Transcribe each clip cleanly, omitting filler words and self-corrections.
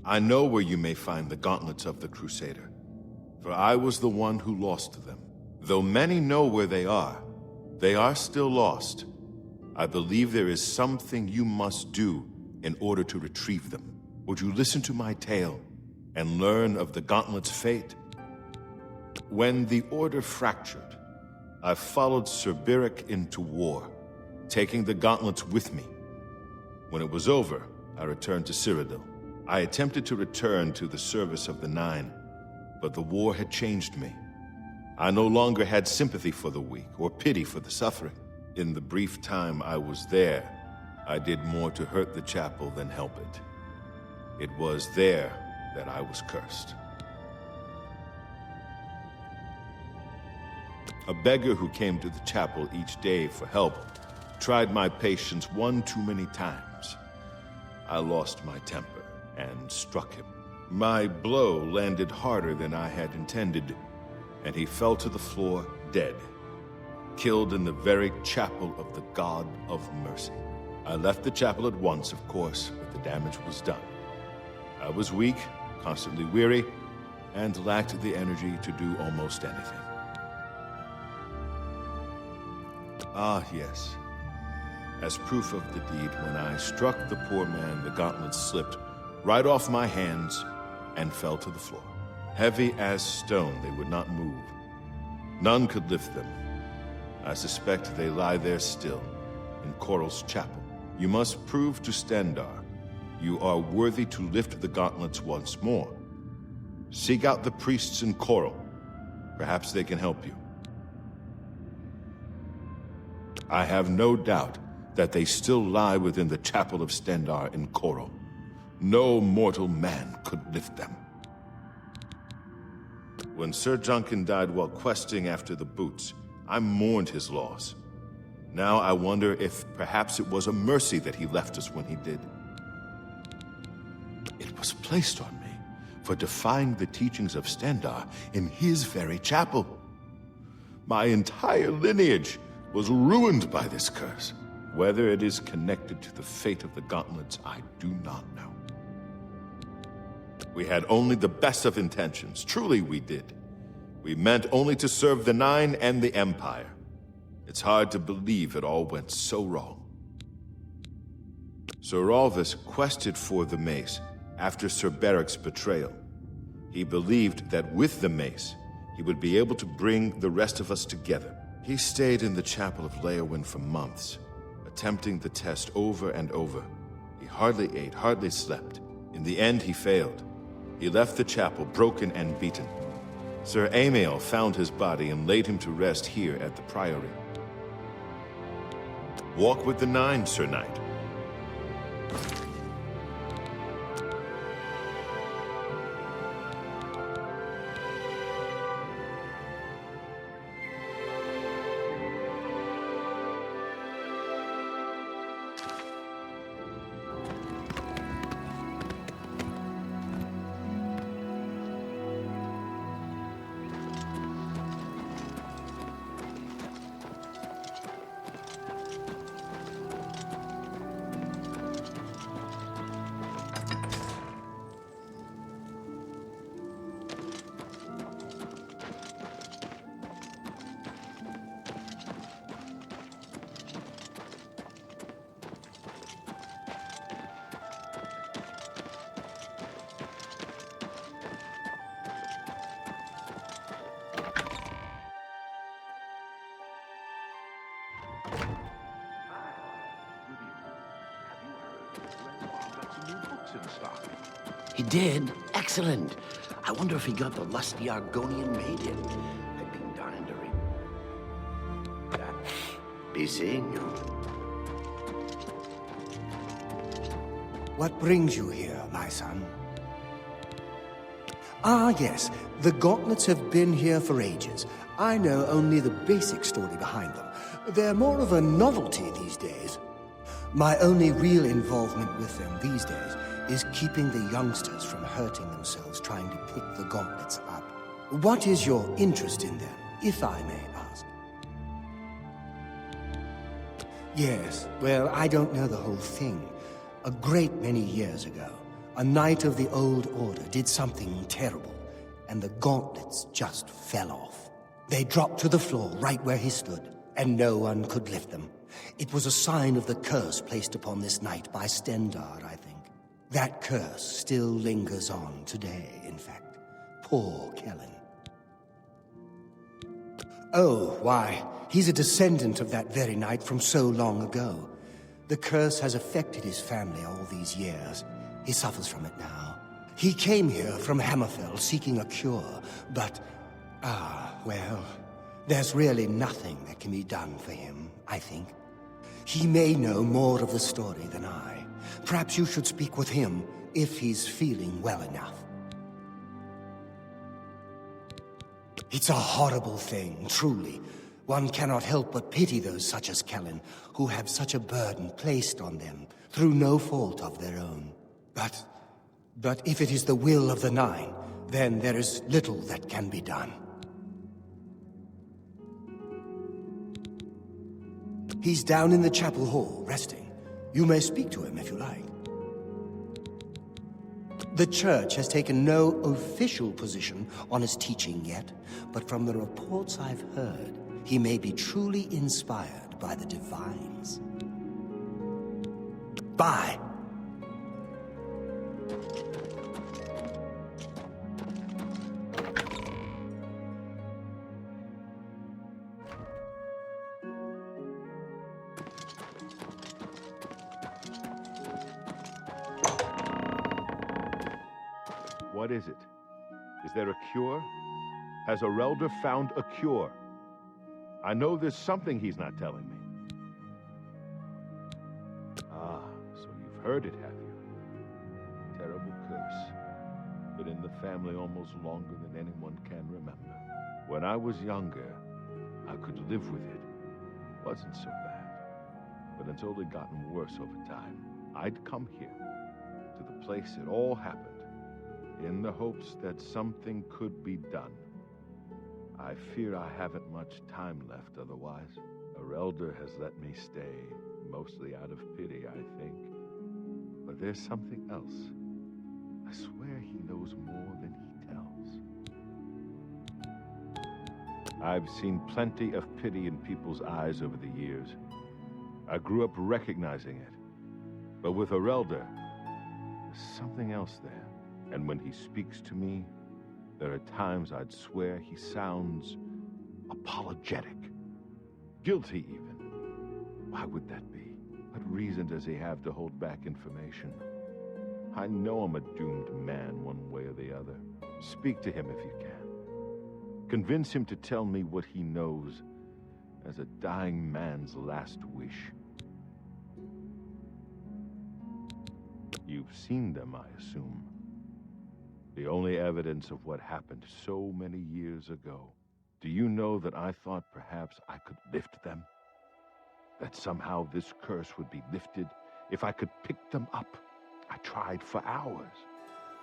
I know where you may find the gauntlets of the Crusader, for I was the one who lost them. Though many know where they are still lost. I believe there is something you must do in order to retrieve them. Would you listen to my tale and learn of the Gauntlet's fate? When the Order fractured, I followed Sir Beric into war, taking the Gauntlets with me. When it was over, I returned to Cyrodiil. I attempted to return to the service of the Nine, but the war had changed me. I no longer had sympathy for the weak or pity for the suffering. In the brief time I was there, I did more to hurt the chapel than help it. It was there that I was cursed. A beggar who came to the chapel each day for help tried my patience one too many times. I lost my temper and struck him. My blow landed harder than I had intended, and he fell to the floor dead, killed in the very chapel of the God of Mercy. I left the chapel at once, of course, but the damage was done. I was weak, constantly weary, and lacked the energy to do almost anything. Ah, yes. As proof of the deed, when I struck the poor man, the gauntlets slipped right off my hands and fell to the floor. Heavy as stone, they would not move. None could lift them. I suspect they lie there still, in Chorrol's chapel. You must prove to Stendarr you are worthy to lift the gauntlets once more. Seek out the priests in Chorrol. Perhaps they can help you. I have no doubt that they still lie within the Chapel of Stendarr in Chorrol. No mortal man could lift them. When Sir Juncan died while questing after the boots, I mourned his loss. Now I wonder if perhaps it was a mercy that he left us when he did. It was placed on me for defying the teachings of Stendarr in his very chapel. My entire lineage was ruined by this curse. Whether it is connected to the fate of the Gauntlets, I do not know. We had only the best of intentions. Truly we did. We meant only to serve the Nine and the Empire. It's hard to believe it all went so wrong. Sir Alvis quested for the mace after Sir Beric's betrayal. He believed that with the mace, he would be able to bring the rest of us together. He stayed in the Chapel of Leyawiin for months, attempting the test over and over. He hardly ate, hardly slept. In the end, he failed. He left the chapel broken and beaten. Sir Amiel found his body and laid him to rest here at the Priory. Walk with the Nine, Sir Knight. He did? Excellent. I wonder if he got the lusty Argonian maiden. I've been dying to read. Be seeing you. What brings you here, my son? Ah, yes. The Gauntlets have been here for ages. I know only the basic story behind them. They're more of a novelty these days. My only real involvement with them these days is keeping the youngsters from hurting themselves trying to pick the gauntlets up. What is your interest in them, if I may ask? Yes, well, I don't know the whole thing. A great many years ago, A knight of the Old Order did something terrible, and the gauntlets just fell off. They dropped to the floor right where he stood, and no one could lift them. It was a sign of the curse placed upon this knight by Stendarr, I think. That curse still lingers on today, in fact. Poor Kellen. Oh, why, he's a descendant of that very knight from so long ago. The curse has affected his family all these years. He suffers from it now. He came here from Hammerfell seeking a cure, but... well, there's really nothing that can be done for him, I think. He may know more of the story than I. Perhaps you should speak with him, if he's feeling well enough. It's a horrible thing, truly. One cannot help but pity those such as Kellen, who have such a burden placed on them, through no fault of their own. But if it is the will of the Nine, then there is little that can be done. He's down in the chapel hall, resting. You may speak to him if you like. The church has taken no official position on his teaching yet, but from the reports I've heard, he may be truly inspired by the divines. Bye! What is it? Is there a cure? Has Areldur found a cure? I know there's something he's not telling me. Ah, so you've heard it, have you? Terrible curse. Been in the family almost longer than anyone can remember. When I was younger, I could live with it. Wasn't so bad. But it's only gotten worse over time. I'd come here, to the place it all happened, in the hopes that something could be done. I fear I haven't much time left otherwise. Areldur has let me stay, mostly out of pity, I think. But there's something else. I swear he knows more than he tells. I've seen plenty of pity in people's eyes over the years. I grew up recognizing it. But with Areldur, there's something else there. And when he speaks to me, there are times I'd swear he sounds apologetic. Guilty, even. Why would that be? What reason does he have to hold back information? I know I'm a doomed man one way or the other. Speak to him if you can. Convince him to tell me what he knows as a dying man's last wish. You've seen them, I assume. The only evidence of what happened so many years ago. Do you know that I thought perhaps I could lift them? That somehow this curse would be lifted if I could pick them up? I tried for hours,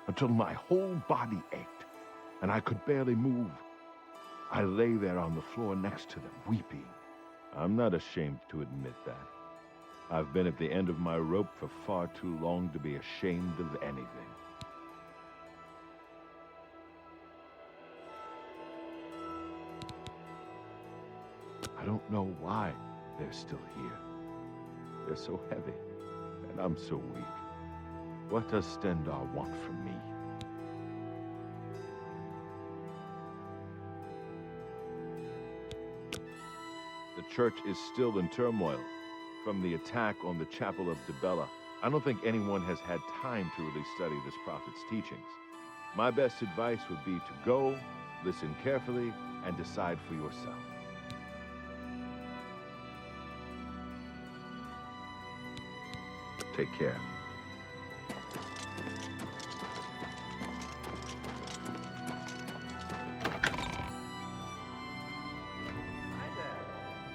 until my whole body ached, and I could barely move. I lay there on the floor next to them, weeping. I'm not ashamed to admit that. I've been at the end of my rope for far too long to be ashamed of anything. I don't know why they're still here. They're so heavy, and I'm so weak. What does Stendarr want from me? The church is still in turmoil from the attack on the Chapel of Stendarr. I don't think anyone has had time to really study this prophet's teachings. My best advice would be to go, listen carefully, and decide for yourself. Take care. Hi there.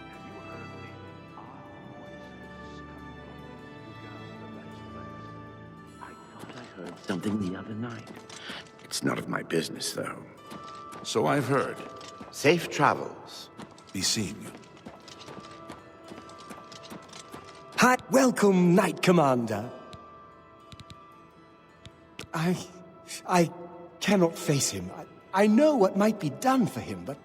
Have you heard the odd voices coming from I thought I heard something the other night. It's none of my business, though. So I've heard. Safe travels. Be seeing you. Hi, welcome, Knight Commander. I cannot face him. I know what might be done for him, but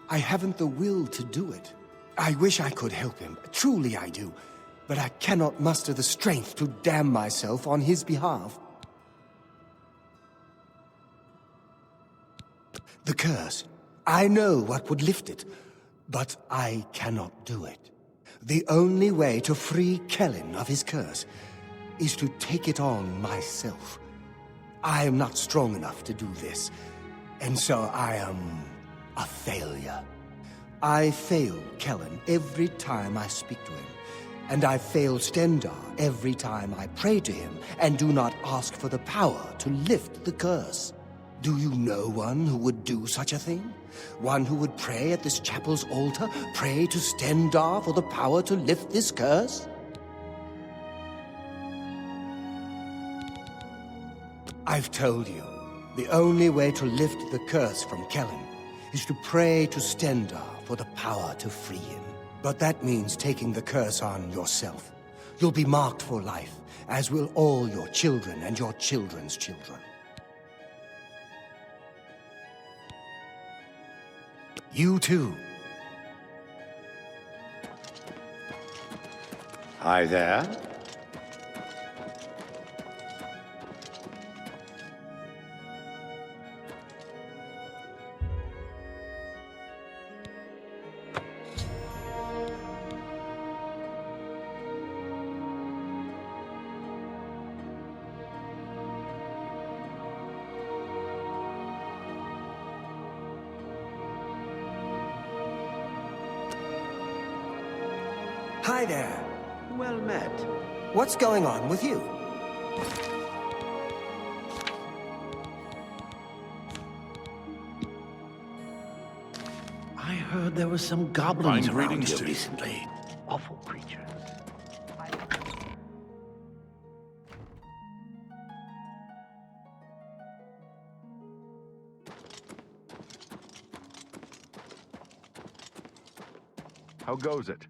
I haven't the will to do it. I wish I could help him. Truly I do. But I cannot muster the strength to damn myself on his behalf. The curse. I know what would lift it, but I cannot do it. The only way to free Kellen of his curse is to take it on myself. I am not strong enough to do this, and so I am a failure. I fail Kellen every time I speak to him, and I fail Stendarr every time I pray to him and do not ask for the power to lift the curse. Do you know one who would do such a thing? One who would pray at this chapel's altar, pray to Stendarr for the power to lift this curse? I've told you, the only way to lift the curse from Kellen is to pray to Stendarr for the power to free him. But that means taking the curse on yourself. You'll be marked for life, as will all your children and your children's children. You too. Hi there. Hi there. Well met. What's going on with you? I heard there were some goblins Fine around greetings here to you. recently. Awful creatures. How goes it?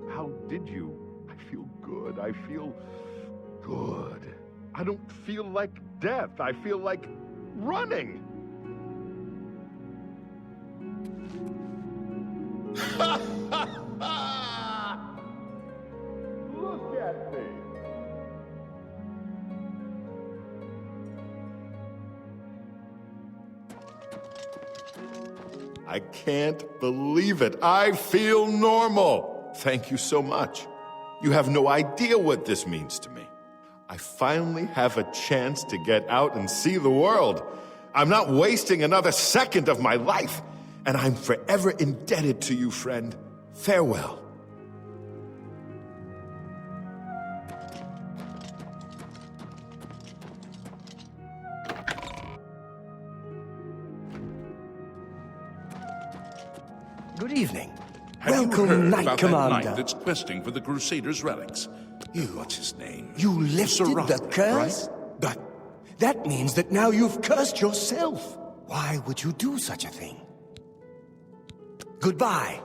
How did you? I feel good. I feel good. I don't feel like death. I feel like running. Look at me. I can't believe it. I feel normal. Thank you so much. You have no idea what this means to me. I finally have a chance to get out and see the world. I'm not wasting another second of my life, and I'm forever indebted to you, friend. Farewell. Good evening. Have you Welcome, heard Knight about Commander. that knight that's questing for the Crusader's relics? What's his name? You lifted Sir the Casimir, curse? right? But that means that now you've cursed yourself. Why would you do such a thing? Goodbye.